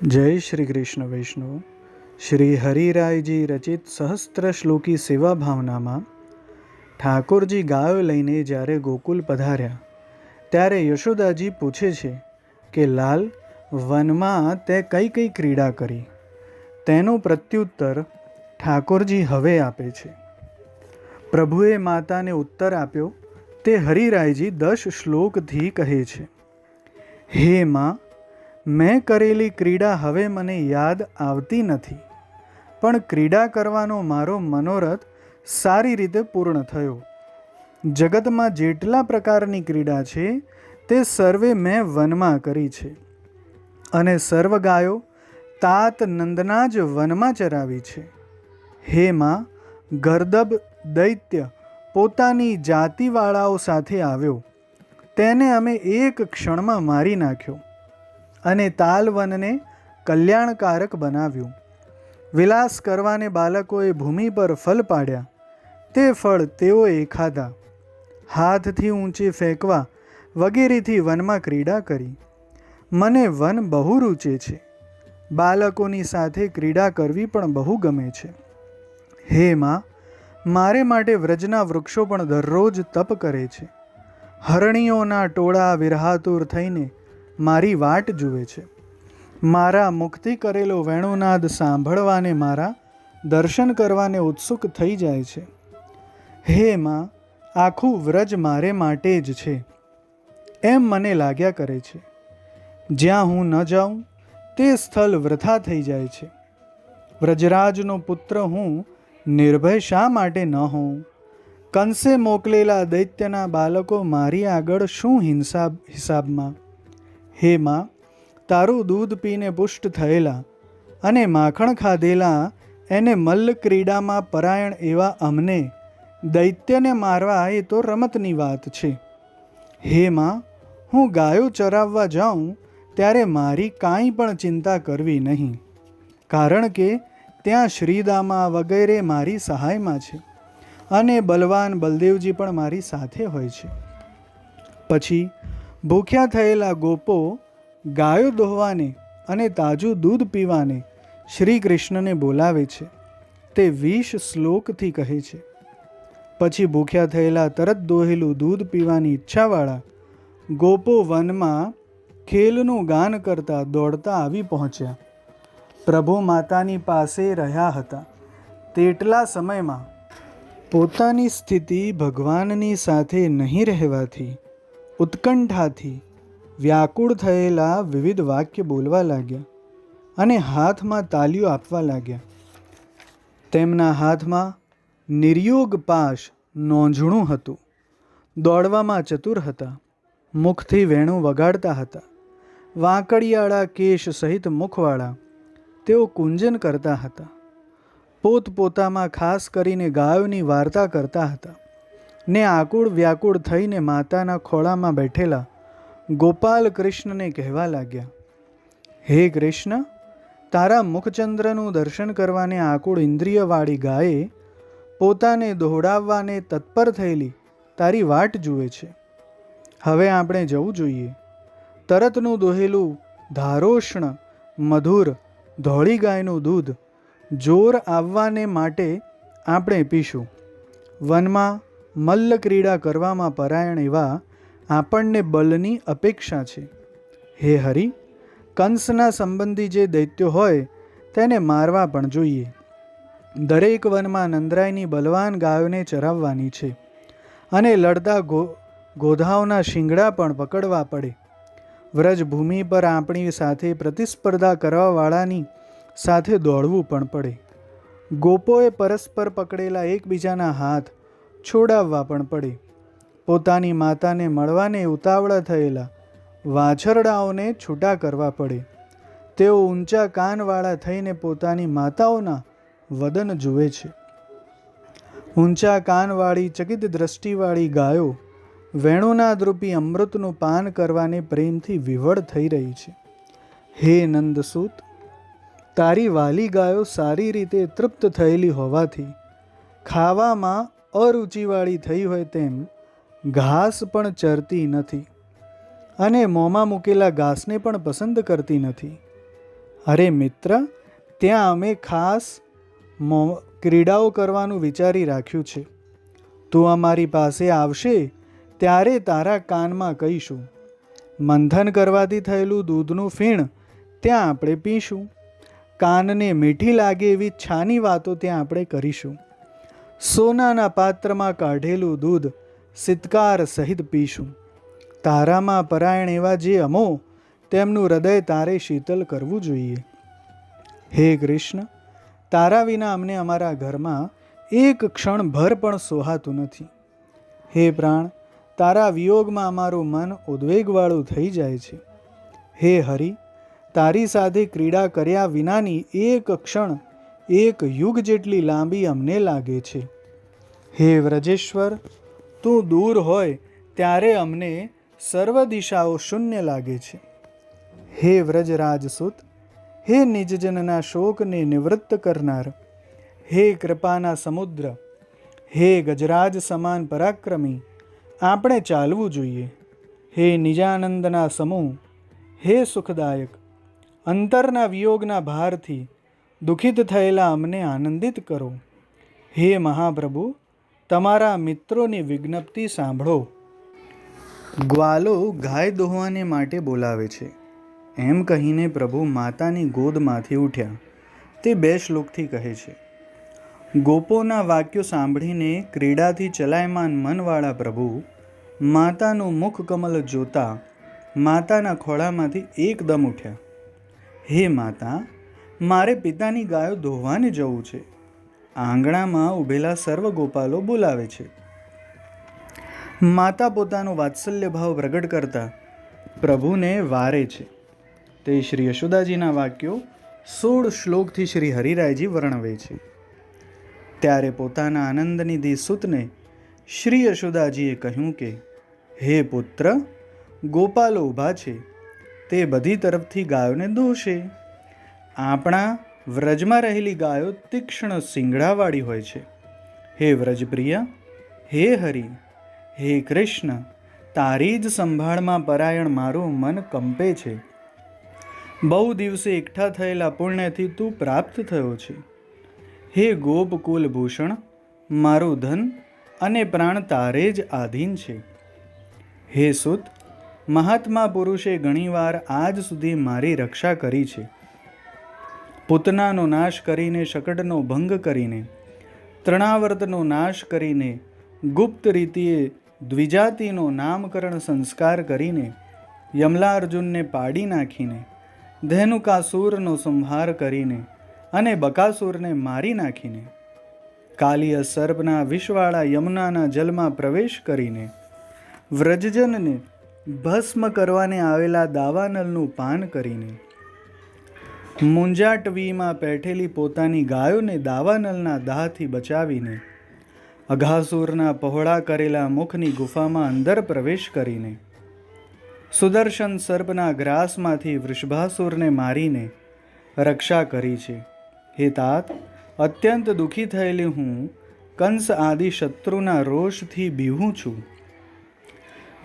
जय श्री कृष्ण वैष्णव। श्री हरिरायजी रचित सहस्त्र श्लोकी सेवा भावनाમાં ઠાકોરજી ગાયો લઈને જ્યારે ગોકુલ પધાર્યા ત્યારે યશોદાજી પૂછે છે કે લાલ, વનમાં તે કઈ કઈ ક્રીડા કરી? તેનો પ્રત્યુત્તર ઠાકોરજી હવે આપે છે. પ્રભુએ માતાને ઉત્તર આપ્યો તે હરિરાયજી 10 શ્લોકથી કહે છે. હે માં, મેં કરેલી ક્રીડા હવે મને યાદ આવતી નથી, પણ ક્રીડા કરવાનો મારો મનોરથ સારી રીતે પૂર્ણ થયો. જગતમાં જેટલા પ્રકારની ક્રીડા છે તે સર્વે મેં વનમાં કરી છે, અને સર્વ ગાયો તાત નંદના જ વનમાં ચરાવી છે. હે માં, ગર્દભ દૈત્ય પોતાની જાતિવાળાઓ સાથે આવ્યો, તેને અમે એક ક્ષણમાં મારી નાખ્યો અને તાલવનને કલ્યાણકારક બનાવ્યું. વિલાસ કરવાને બાળકોએ ભૂમિ પર ફળ પાડ્યા, તે ફળ તેઓએ ખાધા. હાથથી ઊંચે ફેંકવા વગેરેથી વનમાં ક્રીડા કરી. મને વન બહુ રૂચે છે, બાળકોની સાથે ક્રીડા કરવી પણ બહુ ગમે છે. હે માં, મારે માટે વ્રજના વૃક્ષો પણ દરરોજ તપ કરે છે. હરણીઓના ટોળા વિરહાતુર થઈને મારી વાટ જુએ છે. મારા મુખથી કરેલો વેણુનાદ સાંભળવાને, મારા દર્શન કરવાને ઉત્સુક થઈ જાય છે. હે માં, આખું વ્રજ મારે માટે જ છે એમ મને લાગ્યા કરે છે. જ્યાં હું ન જાઉં તે સ્થળ વૃથા થઈ જાય છે. વ્રજરાજનો પુત્ર હું નિર્ભય શા માટે ન હોઉં? કંસે મોકલેલા દૈત્યના બાળકો મારી આગળ શું હિસાબમાં? હે માં, તારું દૂધ પીને પુષ્ટ થયેલા અને માખણ ખાધેલા એને મલ્લ ક્રીડામાં પરાયણ એવા અમને દૈત્યને મારવા એ તો રમતની વાત છે. હે માં, હું ગાયો ચરાવવા જાઉં ત્યારે મારી કાંઈ પણ ચિંતા કરવી નહીં, કારણ કે ત્યાં શ્રીદામા વગેરે મારી સહાયમાં છે અને બલવાન બલદેવજી પણ મારી સાથે હોય છે. પછી ભૂખ્યા થયેલા ગોપો ગાયો દોહવાને અને તાજું દૂધ પીવાને શ્રી કૃષ્ણને બોલાવે છે. તે 20 શ્લોકથી કહે છે. પછી ભૂખ્યા થયેલા તરત દોહેલું દૂધ પીવાની ઈચ્છાવાળા ગોપો વનમાં ખેલનું ગાન કરતા દોડતા આવી પહોંચ્યા. પ્રભુ માતાની પાસે રહ્યા હતા તેટલા સમયમાં પોતાની સ્થિતિ ભગવાનની સાથે નહીં રહેવાથી ઉત્કંઠાથી વ્યાકુળ થયેલા વિવિધ વાક્ય બોલવા લાગ્યા અને હાથમાં તાલીઓ આપવા લાગ્યા. તેમના હાથમાં નિર્યોગ પાશ નોંઝણું હતું. દોડવામાં ચતુર હતા, મુખથી વેણું વગાડતા હતા. વાંકડિયાળા કેશ સહિત મુખવાળા તેઓ કુંજન કરતા હતા. પોતપોતામાં ખાસ કરીને ગાયોની વાર્તા કરતા હતા ને આકુળ વ્યાકુળ થઈને માતાના ખોળામાં બેઠેલા ગોપાલ કૃષ્ણને કહેવા લાગ્યા, હે કૃષ્ણ, તારા મુખચંદ્રનું દર્શન કરવાને આકુળ ઇન્દ્રિયવાળી ગાયે પોતાને દોડાવવાને તત્પર થયેલી તારી વાટ જુએ છે. હવે આપણે જવું જોઈએ. તરતનું દોહેલું ધારોષ્ણ મધુર ધોળી ગાયનું દૂધ જોર આવવાને માટે આપણે પીશું. વનમાં મલ્લ ક્રીડા કરવામાં પરાયણ એવા આપણને બલની અપેક્ષા છે. હે હરિ, કંસના સંબંધી જે દૈત્યો હોય તેને મારવા પણ જોઈએ. દરેક વનમાં નંદરાયની બલવાન ગાયોને ચરાવવાની છે અને લડતા ગોધાઓના શિંગડા પણ પકડવા પડે. વ્રજભૂમિ પર આપણી સાથે પ્રતિસ્પર્ધા કરવાવાળાની સાથે દોડવું પણ પડે. ગોપોએ પરસ્પર પકડેલા એકબીજાના હાથ છોડાવવા પણ પડે. પોતાની માતાને મળવાને ઉતાવળા થયેલા વાછરડાઓને છૂટા કરવા પડે. તેઓ ઊંચા કાનવાળા થઈને પોતાની માતાઓના વદન જુએ છે. ઊંચા કાનવાળી ચકિત દ્રષ્ટિવાળી ગાયો વેણુનાદ રૂપી અમૃતનું પાન કરવાને પ્રેમથી વિવળ થઈ રહી છે. હે નંદસૂત, તારી વાલી ગાયો સારી રીતે તૃપ્ત થયેલી હોવાથી ખાવામાં અરુચિવાળી થઈ હોય તેમ ઘાસ પણ ચરતી નથી અને મોંમાં મૂકેલા ઘાસને પણ પસંદ કરતી નથી. અરે મિત્ર, ત્યાં અમે ખાસ ક્રીડાઓ કરવાનું વિચારી રાખ્યું છે. તું અમારી પાસે આવશે ત્યારે તારા કાનમાં કહીશું. મંથન કરવાથી થયેલું દૂધનું ફીણ ત્યાં આપણે પીશું. કાનને મીઠી લાગે એવી છાની વાતો ત્યાં આપણે કરીશું. સોનાના પાત્રમાં કાઢેલું દૂધ સિતકાર સહિત પીશું. તારામાં પરાયણ એવા જે અમો, તેમનું હૃદય તારે શીતલ કરવું જોઈએ. હે કૃષ્ણ, તારા વિના અમને અમારા ઘરમાં એક ક્ષણ ભર પણ સોહાતું નથી. હે પ્રાણ, તારા વિયોગમાં અમારું મન ઉદ્વેગવાળું થઈ જાય છે. હે હરિ, તારી સાથે ક્રીડા કર્યા વિનાની એક ક્ષણ એક યુગ જેટલી લાંબી અમને લાગે છે. હે વ્રજેશ્વર, તું દૂર હોય ત્યારે અમને સર્વ દિશાઓ શૂન્ય લાગે છે. હે વ્રજરાજસુત, હે નિજજનના શોકને નિવૃત્ત કરનાર, હે કૃપાના સમુદ્ર, હે ગજરાજ સમાન પરાક્રમી, આપણે ચાલવું જોઈએ. હે નિજાનંદના સમૂહ, હે સુખદાયક, અંતરના વિયોગના ભારથી દુઃખિત થયેલા અમને આનંદિત કરો. હે મહાપ્રભુ, તમારા મિત્રોની વિજ્ઞપ્તિ સાંભળો. ગ્વાલો ગાય દોહવાને માટે બોલાવે છે, એમ કહીને પ્રભુ માતાની ગોદમાંથી ઉઠ્યા. તે 2 શ્લોકથી કહે છે. ગોપોના વાક્યો સાંભળીને ક્રીડાથી ચલાયમાન મનવાળા પ્રભુ માતાનું મુખ કમલ જોતા માતાના ખોળામાંથી એકદમ ઉઠ્યા. હે માતા, મારે પિતાની ગાયો દોહવાને જવું છે. આંગણામાં ઊભેલા સર્વ ગોપાલો બોલાવે છે. માતા પોતાનો વાત્સલ્ય ભાવ પ્રગટ કરતા પ્રભુને વારે છે. તે શ્રી યશોદાજીના વાક્યો 16 શ્લોકથી શ્રી હરિરાયજી વર્ણવે છે. ત્યારે પોતાના આનંદનિધિ સુતને શ્રી યશોદાજીએ કહ્યું કે, હે પુત્ર, ગોપાલો ઊભા છે, તે બધી તરફથી ગાયોને દોહશે. આપણા વ્રજમાં રહેલી ગાયો તીક્ષ્ણ સિંગડાવાળી હોય છે. હે વ્રજપ્રિય, હે હરિ, હે કૃષ્ણ, તારી જ સંભાળમાં પરાયણ મારું મન કંપે છે. બહુ દિવસે એકઠા થયેલા પુણ્યથી તું પ્રાપ્ત થયો છે. હે ગોપકુલ ભૂષણ, મારું ધન અને પ્રાણ તારે જ આધીન છે. હે સુત, મહાત્મા પુરુષે ઘણીવાર આજ સુધી મારી રક્ષા કરી છે. પૂતનાનો નાશ કરીને, શકટનો ભંગ કરીને, તૃણાવર્તનો નાશ કરીને, ગુપ્ત રીતિએ દ્વિજાતિનો નામકરણ સંસ્કાર કરીને, યમલાર્જુનને પાડી નાખીને, ધેનુકાસુરનો સંહાર કરીને અને બકાસુરને મારી નાખીને, કાલિય સર્પના વિષવાળા યમુનાના જલમાં પ્રવેશ કરીને, વ્રજજનને ભસ્મ કરવાને આવેલા દાવાનલનું પાન કરીને, મુંજાટવીમાં પેઠેલી પોતાની ગાયોને દાવાનલના દાહથી બચાવીને, અઘાસુરના પહોળા કરેલા મુખની ગુફામાં અંદર પ્રવેશ કરીને, સુદર્શન સર્પના ગ્રાસમાંથી વૃષભાસુરને મારીને રક્ષા કરી છે. હે તાત, અત્યંત દુઃખી થયેલી હું કંસ આદિ શત્રુના રોષથી બીવું છું.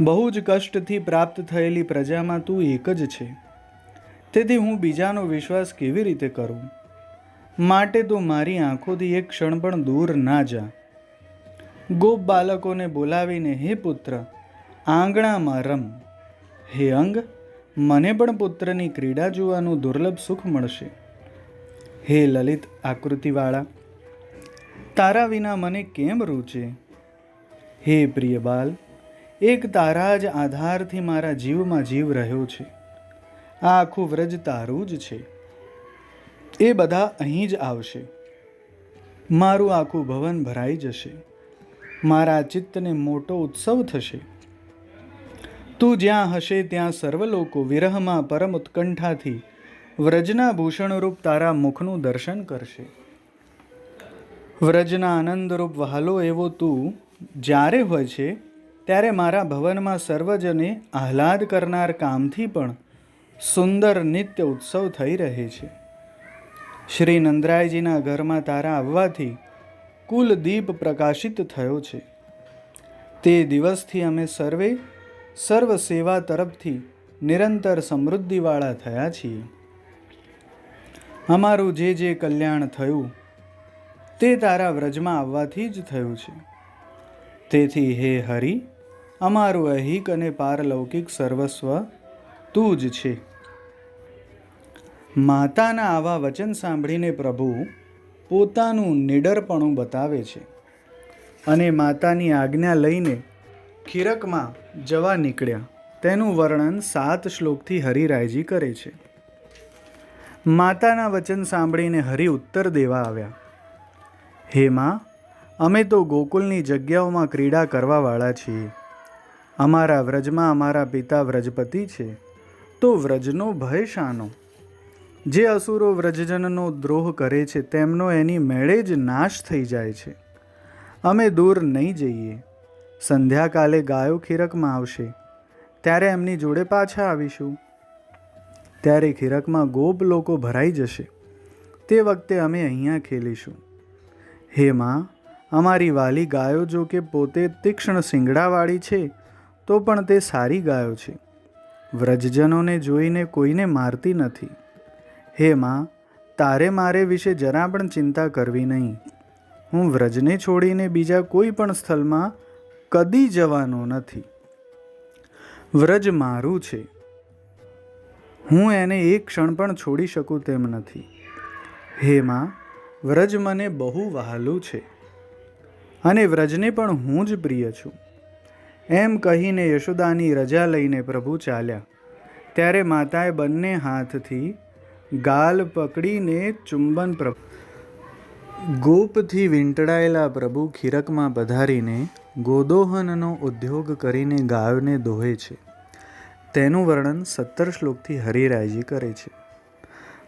બહુ જ કષ્ટથી પ્રાપ્ત થયેલી પ્રજામાં તું એક જ છે. તેથી હું બીજાનો વિશ્વાસ કેવી રીતે કરું? માટે તું મારી આંખોથી એક ક્ષણ પણ દૂર ના જા. ગોપ બાલકોને બોલાવીને, હે પુત્ર, આંગણામાં રમ. હે અંગ, મને પણ પુત્રની ક્રીડા જોવાનું દુર્લભ સુખ મળશે. હે લલિત આકૃતિવાળા, તારા વિના મને કેમ રૂચે? હે પ્રિય બાલ, એક તારા જ આધારથી મારા જીવમાં જીવ રહ્યો છે. આ આખું વ્રજ તારું જ છે. એ બધા અહીં જ આવશે. મારું આખું ભવન ભરાઈ જશે. મારા ચિત્તને મોટો ઉત્સવ થશે. તું જ્યાં હશે ત્યાં સર્વ લોકો વિરહમાં પરમ ઉત્કંઠાથી વ્રજના ભૂષણરૂપ તારા મુખનું દર્શન કરશે. વ્રજના આનંદરૂપ વહાલો એવો તું જ્યારે હોય છે ત્યારે મારા ભવનમાં સર્વજને આહલાદ કરનાર કામથી પણ સુંદર નિત્ય ઉત્સવ થઈ રહે છે. શ્રી નંદરાયજીના ઘરમાં તારા આવવાથી કુલ દીપ પ્રકાશિત થયો છે. તે દિવસથી અમે સર્વ સેવા તરફથી નિરંતર સમૃદ્ધિવાળા થયા છીએ. અમારું જે જે કલ્યાણ થયું તે તારા વ્રજમાં આવવાથી જ થયું છે. તેથી હે હરિ, અમારું ઐહિક અને પારલૌકિક સર્વસ્વ તું જ છે. માતાના આવા વચન સાંભળીને પ્રભુ પોતાનું નિડરપણું બતાવે છે અને માતાની આજ્ઞા લઈને ખીરકમાં જવા નીકળ્યા તેનું વર્ણન 7 શ્લોકથી હરિરાયજી કરે છે. માતાના વચન સાંભળીને હરિ ઉત્તર દેવા આવ્યા. હે માં, અમે તો ગોકુલની જગ્યાઓમાં ક્રીડા કરવાવાળા છીએ. અમારા વ્રજમાં અમારા પિતા વ્રજપતિ છે, તો વ્રજનો ભય શાનો? જે અસુરો વ્રજજનનો દ્રોહ કરે છે તેમનો એની મેળે જ નાશ થઈ જાય છે. અમે દૂર નહીં જઈએ. સંધ્યાકાલે ગાયો ખીરકમાં આવશે ત્યારે એમની જોડે પાછા આવીશું. ત્યારે ખીરકમાં ગોપ લોકો ભરાઈ જશે. તે વખતે અમે અહીંયા ખેલીશું. હે માં, અમારી વાલી ગાયો જો કે પોતે તીક્ષ્ણ શિંગડાવાળી છે તો પણ તે સારી ગાયો છે. વ્રજજનોને જોઈને કોઈને મારતી નથી. હે માં, તારે મારે વિશે જરા પણ ચિંતા કરવી નહીં. હું વ્રજને છોડીને બીજા કોઈ પણ સ્થળમાં કદી જવાનો નથી. વ્રજ મારું છે. હું એને એક ક્ષણ પણ છોડી શકું તેમ નથી. હે માં, વ્રજ મને બહુ વહાલું છે અને વ્રજને પણ હું જ પ્રિય છું. એમ કહીને યશોદાની રજા લઈને પ્રભુ ચાલ્યા. ત્યારે માતાએ બંને હાથથી ગાલ પકડીને ચુંબન ગોપથી વીંટળાયેલા પ્રભુ ખીરકમાં પધારીને ગોદોહનનો ઉદ્યોગ કરીને ગાયોને દોહે છે. તેનું વર્ણન 17 શ્લોકથી હરિરાયજી કરે છે.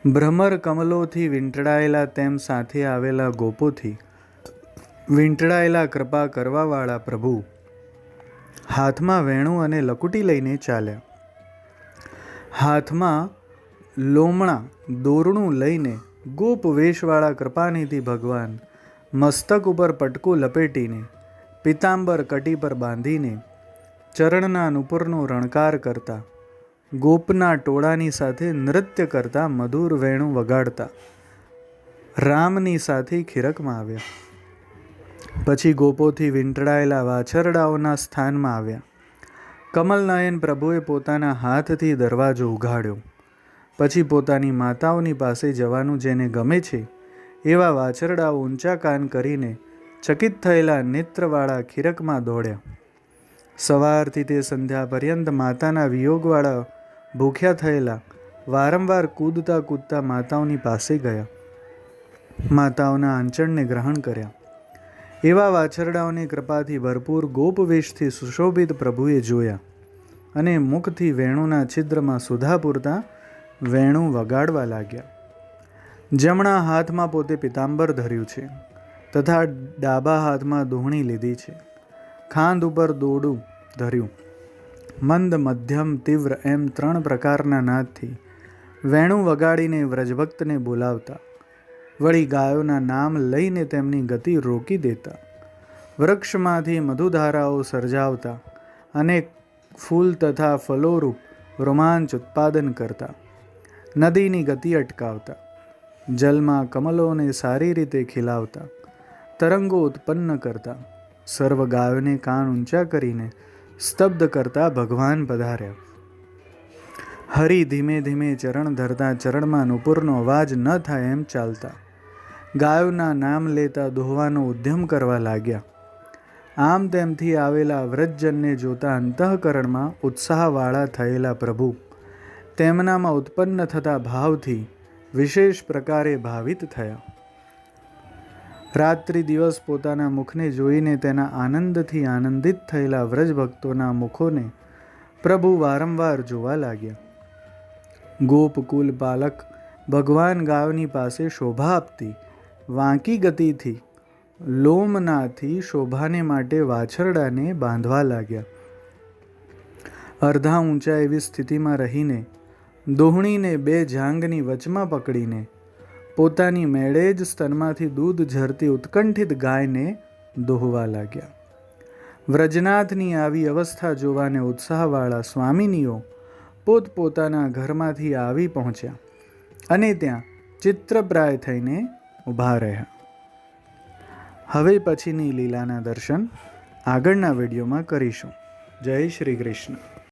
ભ્રમર કમલોથી વીંટળાયેલા તેમ સાથે આવેલા ગોપોથી વીંટળાયેલા કૃપા કરવાવાળા પ્રભુ હાથમાં વેણું અને લકુટી લઈને ચાલ્યા. હાથમાં લોમણા દોરણું લઈને ગોપ વેશવાળા કૃપાનિધિ ભગવાન મસ્તક ઉપર પટકું લપેટીને પિતાંબર કટી પર બાંધીને ચરણના નુપુરનો રણકાર કરતા ગોપના ટોળાની સાથે નૃત્ય કરતા મધુર વેણું વગાડતા રામની સાથે ખીરકમાં આવ્યા. પછી ગોપોથી વીંટળાયેલા વાછરડાઓના સ્થાનમાં આવ્યા. કમલનયન પ્રભુએ પોતાના હાથથી દરવાજો ઉઘાડ્યો. પછી પોતાની માતાઓની પાસે જવાનું જેને ગમે છે એવા વાછરડાઓ ઊંચા કાન કરીને ચકિત થયેલા નેત્રવાળા ખીરકમાં દોડ્યા. સવારથી તે સંધ્યા પર્યંત માતાના વિયોગવાળા ભૂખ્યા થયેલા વારંવાર કૂદતા કૂદતા માતાઓની પાસે ગયા. માતાઓના આંચળને ગ્રહણ કર્યા. એવા વાછરડાઓની કૃપાથી ભરપૂર ગોપવેશથી સુશોભિત પ્રભુએ જોયા અને મુખથી વેણુના છિદ્રમાં સુધા પૂરતા વેણું વગાડવા લાગ્યા. જમણા હાથમાં પોતે પિતાંબર ધર્યું છે તથા ડાબા હાથમાં દોહણી લીધી છે. ખાંદ ઉપર દોડું ધર્યું. મંદ, મધ્યમ, તીવ્ર એમ 3 પ્રકારના નાદથી વેણું વગાડીને વ્રજભક્તને બોલાવતા. વળી ગાયોના નામ લઈને તેમની ગતિ રોકી દેતા. વૃક્ષમાંથી મધુધારાઓ સર્જાવતા અને ફૂલ તથા ફલોરૂપ રોમાંચ ઉત્પાદન કરતા. નદીની ગતિ અટકાવતા. જલમાં કમલોને સારી રીતે ખીલાવતા. તરંગો ઉત્પન્ન કરતા. સર્વ ગાયોને કાન ઊંચા કરીને સ્તબ્ધ કરતા ભગવાન પધાર્યા. હરિ ધીમે ધીમે ચરણ ધરતા ચરણમાં નુપુરનો અવાજ ન થાય એમ ચાલતા. ગાયોના નામ લેતા દોહવાનો ઉદ્યમ કરવા લાગ્યા. આમ તેમથી આવેલા વ્રજજનને જોતા અંતઃકરણમાં ઉત્સાહવાળા થયેલા પ્રભુ તેમનામાં ઉત્પન્ન થતા ભાવથી વિશેષ પ્રકારે ભાવિત થયા. રાત્રિ દિવસ પોતાના મુખને જોઈને તેના આનંદથી આનંદિત થયેલા વ્રજભક્તોના મુખોને પ્રભુ વારંવાર જોવા લાગ્યા. ગોપકુલ પાલક ભગવાન ગાયોની પાસે શોભા આપતી વાંકી ગતિથી લોમનાથી શોભાને માટે વાછરડાને બાંધવા લાગ્યા. અર્ધા ઊંચા એવી સ્થિતિમાં રહીને દોહણીને 2 જાંઘની વચમાં પકડીને પોતાની મેળે જ સ્તનમાંથી દૂધ ઝરતી ઉત્કંઠિત ગાયને દોહવા લાગ્યા. વ્રજનાથની આવી અવસ્થા જોવાને ઉત્સાહવાળા સ્વામિનીઓ પોતપોતાના ઘરમાંથી આવી પહોંચ્યા અને ત્યાં ચિત્રપ્રાય થઈને ઊભા રહ્યા. હવે પછીની લીલાના દર્શન આગળના વિડીયોમાં કરીશું. જય શ્રી કૃષ્ણ.